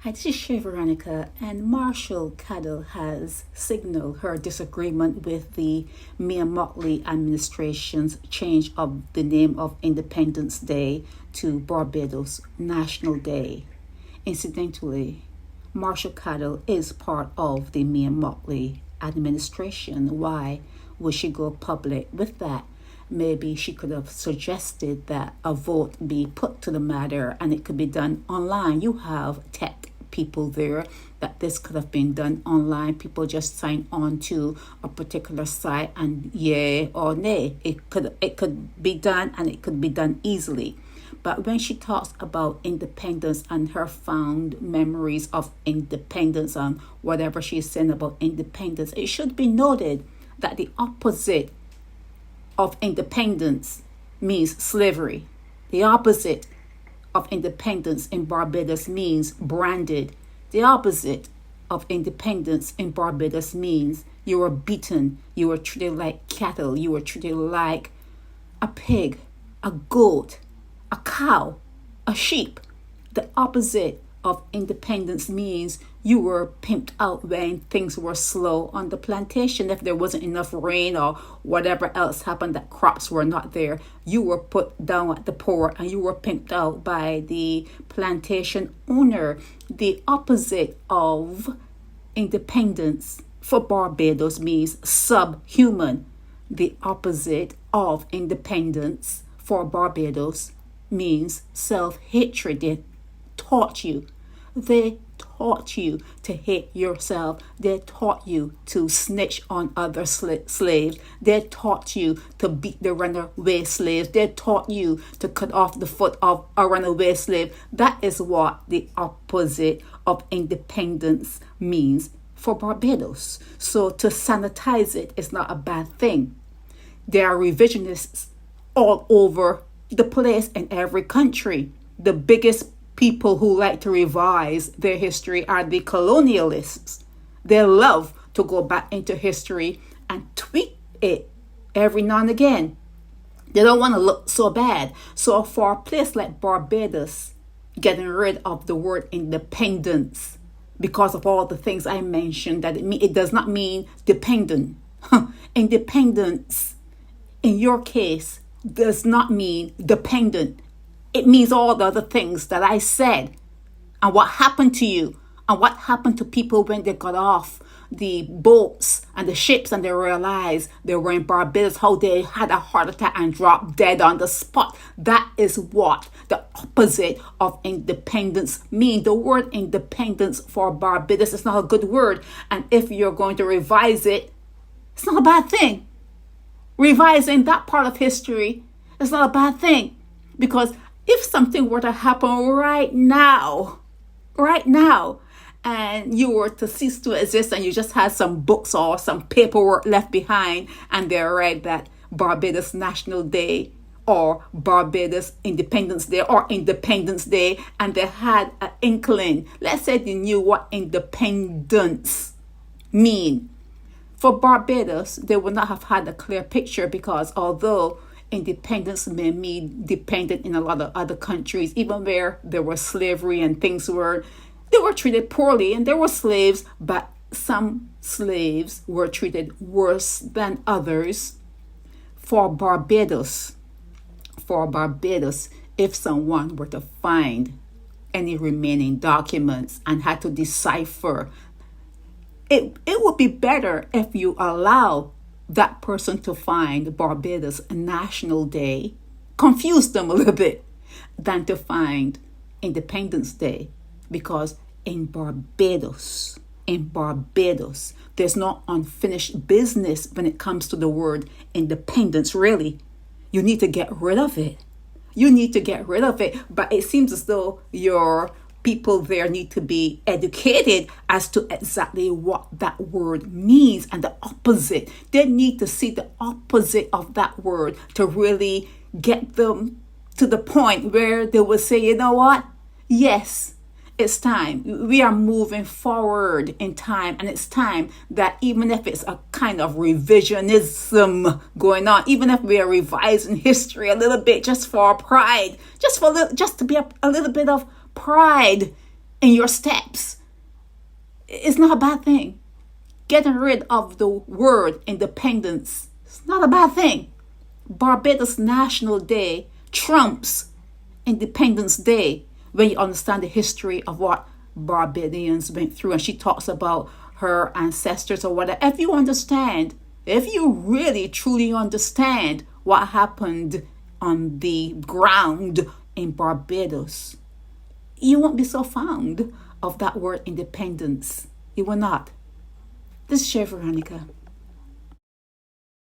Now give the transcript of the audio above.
Hi, this is Shay Veronica, and Marshall Caddle has signaled her disagreement with the Mia Mottley administration's change of the name of Independence Day to Barbados National Day. Incidentally, Marshall Caddle is part of the Mia Mottley administration. Why would she go public with that? Maybe she could have suggested that a vote be put to the matter and it could be done online. You have tech people there that this could have been done online. People just sign on to a particular site and yay or nay. It could be done, and it could be done easily. But when she talks about independence and her fond memories of independence and whatever she's saying about independence, it should be noted that the opposite of independence means slavery. The opposite of independence in Barbados means branded. The opposite of independence in Barbados means you were beaten, you were treated like cattle, you were treated like a pig, a goat, a cow, a sheep. The opposite of independence means you were pimped out when things were slow on the plantation. If there wasn't enough rain or whatever else happened, that crops were not there, you were put down at the poor and you were pimped out by the plantation owner. The opposite of independence for Barbados means subhuman. The opposite of independence for Barbados means self-hatred. They taught you to hate yourself. They taught you to snitch on other slaves. They taught you to beat the runaway slaves. They taught you to cut off the foot of a runaway slave. That is what the opposite of independence means for Barbados. So to sanitize it is not a bad thing. There are revisionists all over the place in every country. The biggest people who like to revise their history are the colonialists. They love to go back into history and tweak it every now and again. They don't want to look so bad. So for a place like Barbados, getting rid of the word independence because of all the things I mentioned, that it does not mean dependent. Independence, in your case, does not mean dependent. It means all the other things that I said. And what happened to you, and what happened to people when they got off the boats and the ships and they realized they were in Barbados, how they had a heart attack and dropped dead on the spot. That is what the opposite of independence means. The word independence for Barbados is not a good word. And if you're going to revise it, it's not a bad thing. Revising that part of history is not a bad thing. Because if something were to happen right now, and you were to cease to exist and you just had some books or some paperwork left behind and they read that Barbados National Day or Barbados Independence Day or Independence Day, and they had an inkling, let's say they knew what independence mean. For Barbados, they would not have had a clear picture, because although independence may mean dependent in a lot of other countries, even where there was slavery and they were treated poorly and there were slaves, but some slaves were treated worse than others. For Barbados, if someone were to find any remaining documents and had to decipher, it would be better if you allow that person to find Barbados National Day, confuse them a little bit, than to find Independence Day. Because in Barbados, there's no unfinished business when it comes to the word independence, really. You need to get rid of it. But it seems as though your people there need to be educated as to exactly what that word means and the opposite. They need to see the opposite of that word to really get them to the point where they will say, you know what? Yes, it's time. We are moving forward in time, and it's time that even if it's a kind of revisionism going on, even if we are revising history a little bit just for pride, just to be a little bit of pride in your steps. It's not a bad thing. Getting rid of the word independence, it's not a bad thing. Barbados National Day trumps Independence Day when you understand the history of what Barbadians went through. And she talks about her ancestors or whatever. If you really truly understand what happened on the ground in Barbados, you won't be so fond of that word independence. You will not. This is Chef Veronica.